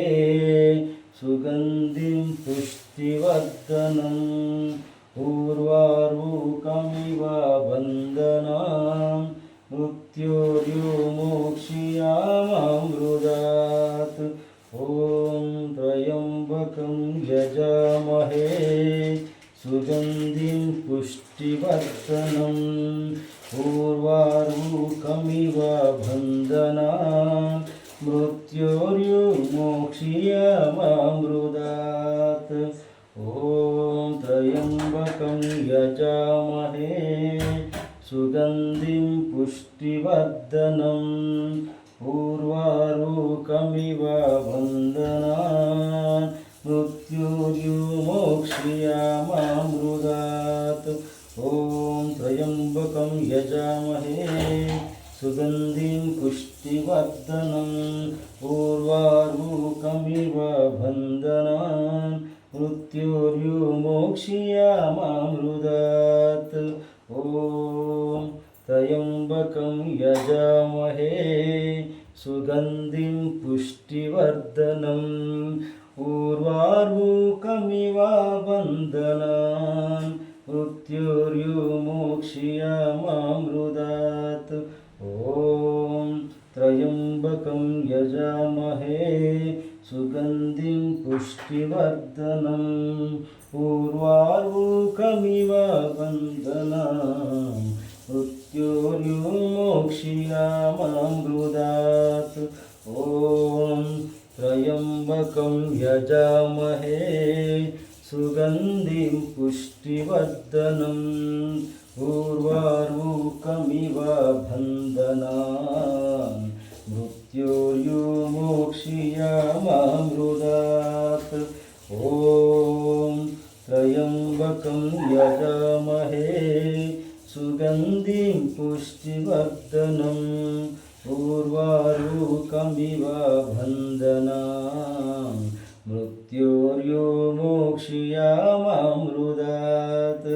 सुगन्धिं पुष्टिवर्धनम् उर्वारुकमिव बन्धनान् मृत्योर्विमोक्ष्यामामृतात् ॐ त्र्यम्बकं यजामहे सुगन्धिं पुष्टिवर्धनम् उर्वारुकमिव बन्धनान् मृत्योर्विमोक्ष्यामामृतात् ॐ त्र्यम्बकं यजामहे सुगन्धिं पुष्टिवर्धनम् उर्वारुकमिव बन्धनान् मृत्योर्विमोक्ष्यामामृतात् ॐ त्र्यम्बकं यजामहे सुगन्धिं पुष्टिवर्धनम् उर्वारुकमिव बन्धनान् मृत्योर्विमोक्ष्यामामृतात् ॐ त्र्यम्बकं यजामहे सुगन्धिं पुष्टिवर्धनम् उर्वारुकमिव बन्धनान् मृत्योर्विमोक्ष्यामामृतात् ॐ त्र्यम्बकं यजामहे सुगन्धिं पुष्टिवर्धनम् उर्वारुकमिव बन्धनान् मृत्योर्विमोक्ष्यामामृतात् ॐ त्र्यम्बकं यजामहे सुगन्धिं पुष्टिवर्धनम् उर्वारुकमिव बन्धनान् मृत्योर्विमोक्ष्यामामृतात् ॐ त्र्यम्बकं यजामहे सुगन्धिं पुष्टिवर्धनम् उर्वारुकमिव बन्धनान् मृत्योर्विमोक्ष्यामामृतात्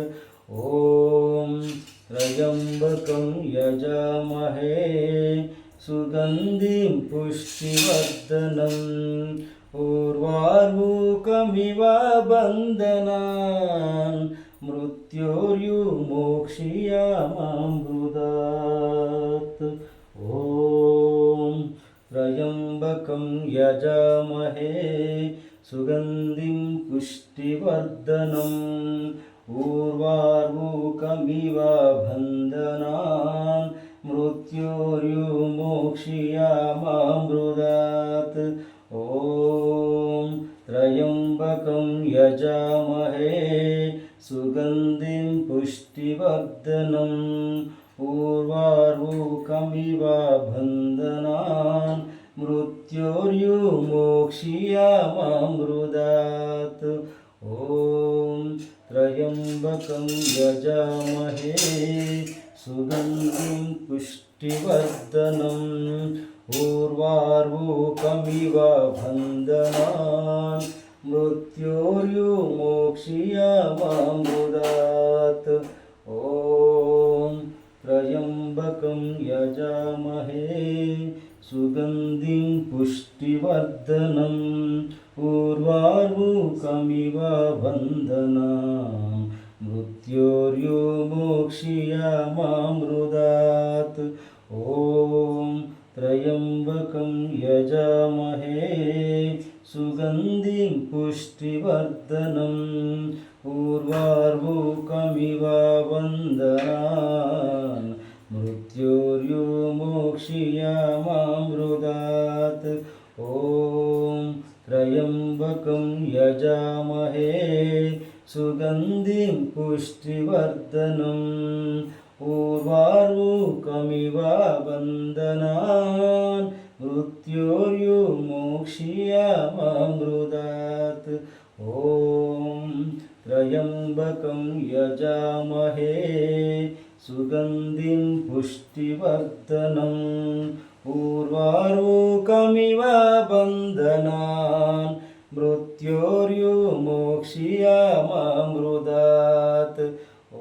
ॐ त्र्यम्बकं यजामहे सुगन्धिं पुष्टिवर्धनम् उर्वारुकमिव बन्धनान् मृत्योर्विमोक्ष्यामामृतात् ॐ त्र्यम्बकं यजामहे सुगन्धिं पुष्टिवर्धनम् उर्वारुकमिव बन्धनान् मृत्योर्विमोक्ष्यामामृतात् ॐ त्र्यम्बकं यजामहे सुगन्धिं पुष्टिवर्धनम् उर्वारुकमिव बन्धनान् मृत्योर्विमोक्ष्यामामृतात् ॐ त्र्यम्बकं यजामहे सुगन्धिं पुष्टिवर्धनम् उर्वारुकमिव बन्धनान् मृत्योर्विमोक्ष्यामामृतात् ॐ त्र्यम्बकं यजामहे सुगन्धिं पुष्टिवर्धनम् उर्वारुकमिव बन्धनान् मृत्योर्विमोक्ष्यामामृतात् ॐ त्र्यम्बकं यजामहे सुगन्धिं पुष्टिवर्धनम् उर्वारुकमिव बन्धनान् मृत्योर्विमोक्ष्यामामृतात् ॐ त्र्यम्बकं यजामहे सुगन्धिं पुष्टिवर्धनम् उर्वारुकमिव बन्धनान् मृत्योर्विमोक्ष्यामामृतात् ॐ त्र्यम्बकं यजामहे सुगन्धिं पुष्टिवर्धनम् उर्वारुकमिव बन्धनान् मृत्योर्विमोक्ष्यामामृतात् ॐ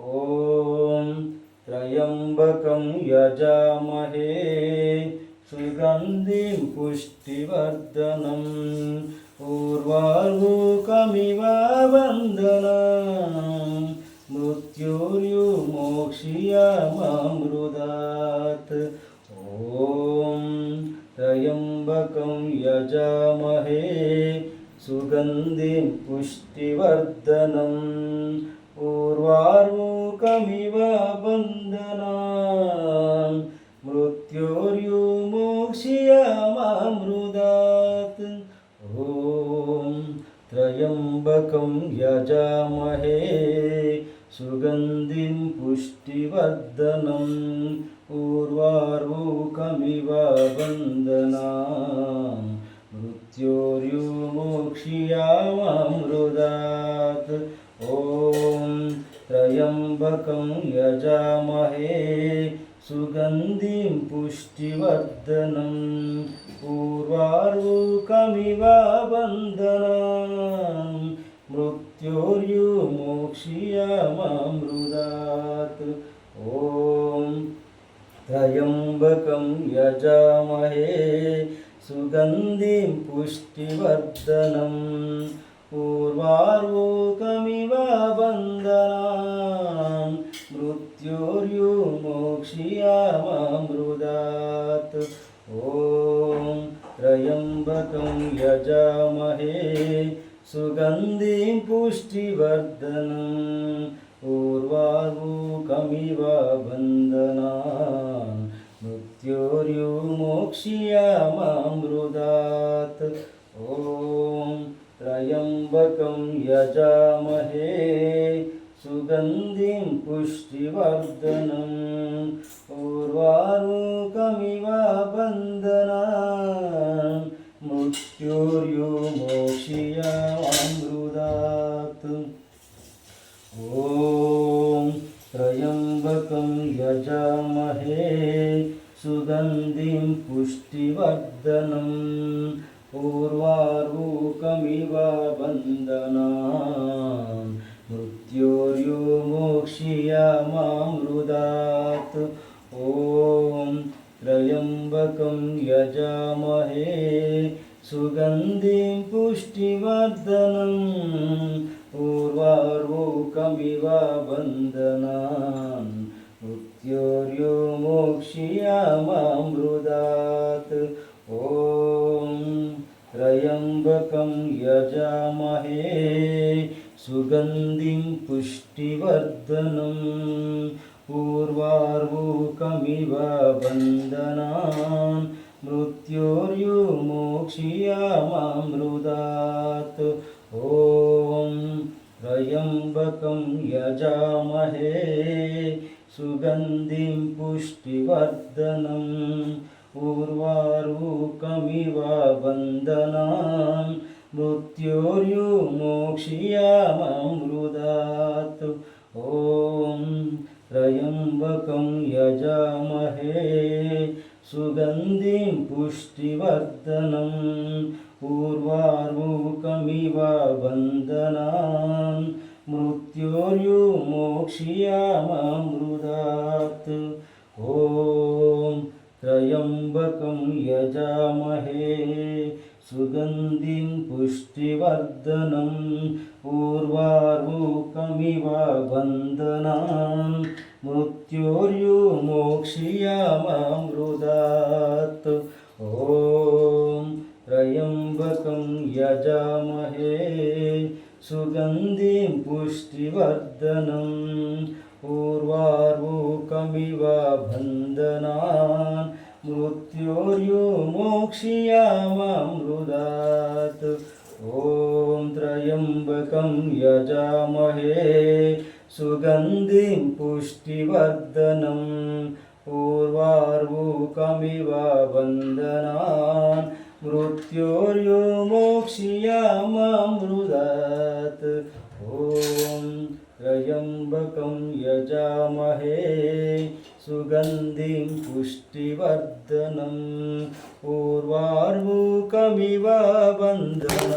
त्र्यम्बकं यजामहे सुगन्धिं पुष्टिवर्धनम् उर्वारुकमिव बन्धनान् मृत्योर्विमोक्ष्यामामृतात् ॐ त्र्यम्बकं यजामहे सुगन्धिं पुष्टिवर्धनम् उर्वारुकमिव बन्धनान् मृत्योर्विमोक्ष्यामामृतात् ॐ त्र्यम्बकं यजामहे सुगन्धिं पुष्टिवर्धनम् उर्वारुकमिव बन्धनान् मृत्योर्विमोक्ष्यामामृतात् ॐ त्र्यम्बकं यजामहे सुगन्धिं पुष्टिवर्धनम् उर्वारुकमिव बन्धनान् मृत्योर्विमोक्ष्याममृतात् ॐ त्र्यम्बकं यजामहे सुगन्धिं पुष्टिवर्धनम् उर्वारुकमिव बन्धनान् मृत्योर्विमोक्ष्याममृतात् ॐ त्र्यम्बकं यजामहे सुगन्धिं पुष्टिवर्धनम् उर्वारुकमिव बन्धनान् मृत्योर्विमोक्ष्याममृतात् ॐ त्र्यम्बकं यजामहे सुगन्धिं पुष्टिवर्धनम् उर्वारुकमिव बन्धनान् मृत्योर्विमोक्ष्याममृतात् ॐ त्र्यम्बकं यजामहे सुगन्धिं पुष्टिवर्धनम् उर्वारुकमिव बन्धनान् मृत्योर्विमोक्ष्याममृतात् ॐ त्र्यम्बकं यजामहे सुगन्धिं पुष्टिवर्धनम् उर्वारुकमिव बन्धनान् मृत्योर्विमोक्ष्याममृतात् ॐ त्र्यम्बकं यजामहे सुगन्धिं पुष्टिवर्धनम् उर्वारुकमिव बन्धनान् मृत्योर्विमोक्ष्याममृतात् ॐ त्र्यम्बकं यजामहे सुगन्धिं पुष्टिवर्धनम् उर्वारुकमिव बन्धनान् मृत्योर्विमोक्ष्याममृतात् ॐ त्र्यम्बकं यजामहे सुगन्धिं पुष्टिवर्धनम् उर्वारुकमिव बन्धनान् मृत्योर्विमोक्ष्याममृतात् ॐ त्र्यम्बकं यजामहे सुगन्धिं पुष्टिवर्धनम् उर्वारुकमिव बन्धनान् मृत्योर्विमोक्ष्याममृतात् ॐ त्र्यम्बकं यजामहे सुगन्धिं पुष्टिवर्धनम् उर्वारुकमिव बन्धनान् मृत्योर्विमोक्ष्याममृतात् ॐ त्र्यम्बकं यजामहे सुगन्धिं पुष्टिवर्धनम् उर्वारुकमिव बन्धनान् मृत्योर्विमोक्ष्याममृतात् ॐ त्र्यम्बकं यजामहे सुगन्धिं पुष्टिवर्धनम् उर्वारुकमिव बन्धनान्